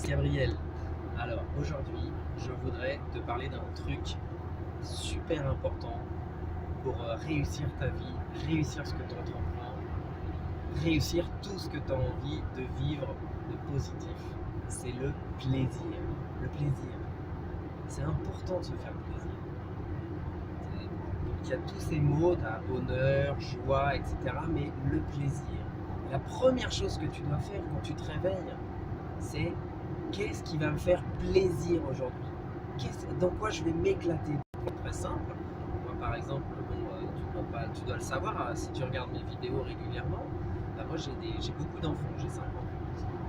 Gabriel. Alors aujourd'hui, je voudrais te parler d'un truc super important pour réussir ta vie, réussir ce que tu entreprends, réussir tout ce que tu as envie de vivre de positif. C'est le plaisir. Le plaisir. C'est important de se faire plaisir. Donc il y a tous ces mots, tu as bonheur, joie, etc. Mais le plaisir. La première chose que tu dois faire quand tu te réveilles, c'est qu'est-ce qui va me faire plaisir aujourd'hui? Dans quoi je vais m'éclater? Très simple. Moi, par exemple, tu dois le savoir si tu regardes mes vidéos régulièrement. Moi, j'ai beaucoup d'enfants, j'ai 5 enfants.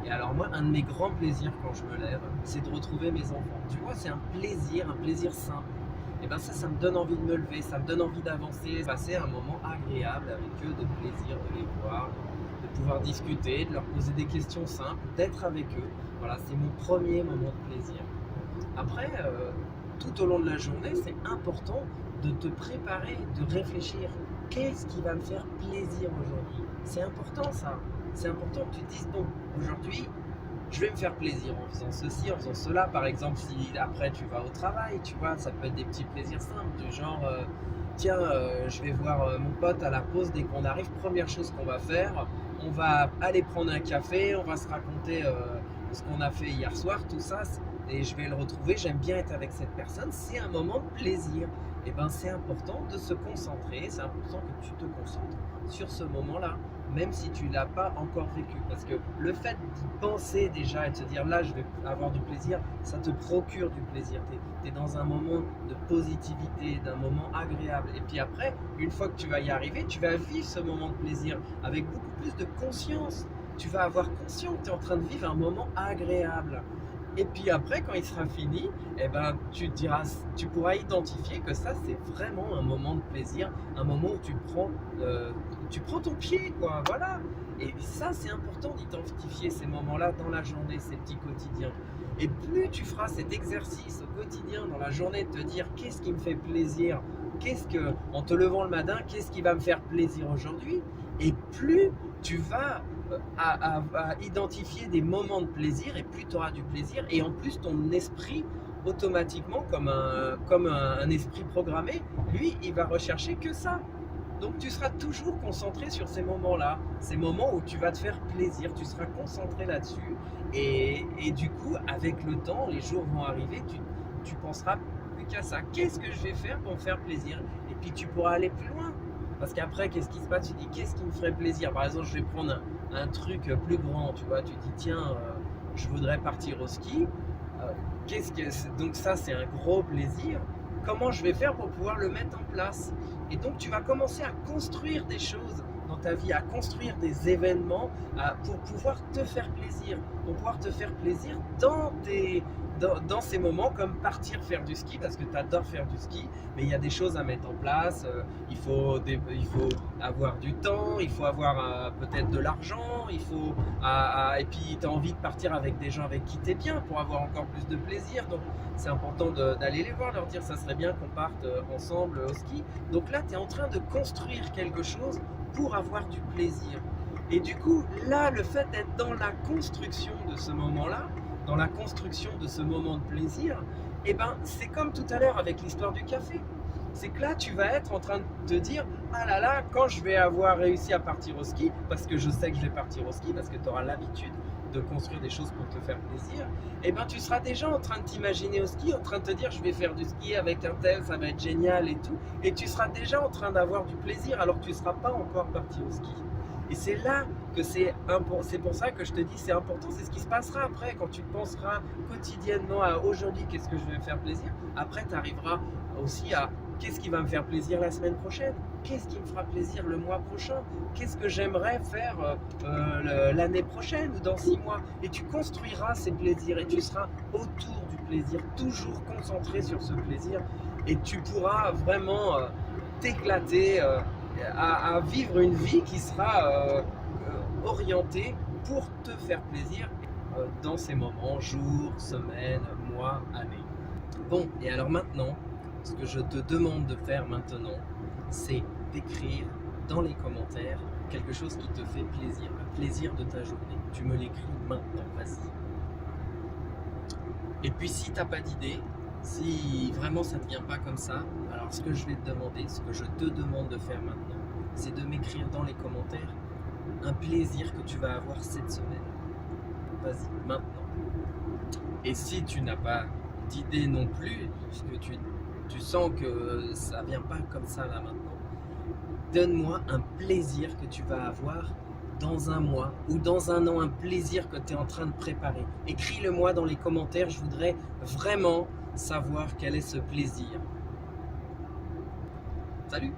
Et alors moi, un de mes grands plaisirs quand je me lève, c'est de retrouver mes enfants. Tu vois, c'est un plaisir simple. Et bien ça me donne envie de me lever, ça me donne envie d'avancer, passer un moment agréable avec eux, de plaisir de les voir, de pouvoir discuter, de leur poser des questions simples, d'être avec eux. Voilà, c'est mon premier moment de plaisir. Après, tout au long de la journée, c'est important de te préparer, de réfléchir. Qu'est-ce qui va me faire plaisir aujourd'hui? C'est important ça. C'est important que tu te dises, bon, aujourd'hui, je vais me faire plaisir en faisant ceci, en faisant cela. Par exemple, si après tu vas au travail, tu vois, ça peut être des petits plaisirs simples, du genre, tiens, je vais voir mon pote à la pause dès qu'on arrive. Première chose qu'on va faire, on va aller prendre un café, on va se raconter ce qu'on a fait hier soir, tout ça, et je vais le retrouver. J'aime bien être avec cette personne, c'est un moment de plaisir. Et ben, c'est important de se concentrer, c'est important que tu te concentres sur ce moment-là, même si tu ne l'as pas encore vécu. Parce que le fait d'y penser déjà et de se dire là, je vais avoir du plaisir, ça te procure du plaisir. Tu es dans un moment de positivité, d'un moment agréable. Et puis après, une fois que tu vas y arriver, tu vas vivre ce moment de plaisir avec beaucoup plus de conscience. Tu vas avoir conscience que tu es en train de vivre un moment agréable. Et puis après, quand il sera fini, eh ben, tu pourras identifier que ça, c'est vraiment un moment de plaisir, un moment où tu prends ton pied, quoi. Voilà. Et ça, c'est important d'identifier ces moments-là dans la journée, ces petits quotidiens. Et plus tu feras cet exercice au quotidien dans la journée, de te dire qu'est-ce qui me fait plaisir, en te levant le matin, qu'est-ce qui va me faire plaisir aujourd'hui, et plus tu vas à identifier des moments de plaisir, et plus tu auras du plaisir, et en plus ton esprit automatiquement, comme un esprit programmé, lui il va rechercher que ça. Donc tu seras toujours concentré sur ces moments-là, ces moments où tu vas te faire plaisir, tu seras concentré là-dessus, et du coup avec le temps, les jours vont arriver, tu penseras plus qu'à ça. Qu'est-ce que je vais faire pour me faire plaisir? Et puis tu pourras aller plus loin. Parce qu'après, qu'est-ce qui se passe? Tu dis, qu'est-ce qui me ferait plaisir? Par exemple, je vais prendre un truc plus grand, tu vois. Tu dis, tiens, je voudrais partir au ski. Donc ça, c'est un gros plaisir. Comment je vais faire pour pouvoir le mettre en place? Et donc, tu vas commencer à construire des choses dans ta vie, à construire des événements pour pouvoir te faire plaisir. Pour pouvoir te faire plaisir dans ces moments, comme partir faire du ski, parce que tu adores faire du ski, mais il y a des choses à mettre en place. Il faut avoir du temps, il faut avoir peut-être de l'argent, et puis tu as envie de partir avec des gens avec qui tu es bien pour avoir encore plus de plaisir. Donc c'est important d'aller les voir, leur dire ça serait bien qu'on parte ensemble au ski. Donc là, tu es en train de construire quelque chose pour avoir du plaisir. Et du coup, là, le fait d'être dans la construction de ce moment-là, dans la construction de ce moment de plaisir, eh ben, c'est comme tout à l'heure avec l'histoire du café. C'est que là, tu vas être en train de te dire, ah là là, quand je vais avoir réussi à partir au ski, parce que je sais que je vais partir au ski, parce que tu auras l'habitude de construire des choses pour te faire plaisir, et ben tu seras déjà en train de t'imaginer au ski, en train de te dire, je vais faire du ski avec un tel, ça va être génial et tout, et tu seras déjà en train d'avoir du plaisir alors que tu ne seras pas encore parti au ski. Et c'est là que c'est pour ça que je te dis c'est important, c'est ce qui se passera après quand tu penseras quotidiennement à aujourd'hui qu'est-ce que je vais me faire plaisir. Après tu arriveras aussi à qu'est-ce qui va me faire plaisir la semaine prochaine, qu'est-ce qui me fera plaisir le mois prochain, qu'est-ce que j'aimerais faire l'année prochaine ou dans 6 mois. Et tu construiras ces plaisirs et tu seras autour du plaisir, toujours concentré sur ce plaisir, et tu pourras vraiment t'éclater à vivre une vie qui sera orientée pour te faire plaisir dans ces moments, jours, semaines, mois, années. Bon, et alors maintenant, ce que je te demande de faire maintenant, c'est d'écrire dans les commentaires quelque chose qui te fait plaisir, le plaisir de ta journée. Tu me l'écris maintenant, vas-y. Et puis si tu n'as pas d'idée, si vraiment ça ne vient pas comme ça, alors ce que je vais te demander, ce que je te demande de faire maintenant, c'est de m'écrire dans les commentaires un plaisir que tu vas avoir cette semaine. Vas-y, maintenant. Et si tu n'as pas d'idée non plus, puisque tu sens que ça vient pas comme ça là maintenant, donne-moi un plaisir que tu vas avoir dans un mois ou dans un an, un plaisir que tu es en train de préparer. Écris-le-moi dans les commentaires, je voudrais vraiment savoir quel est ce plaisir. Salut!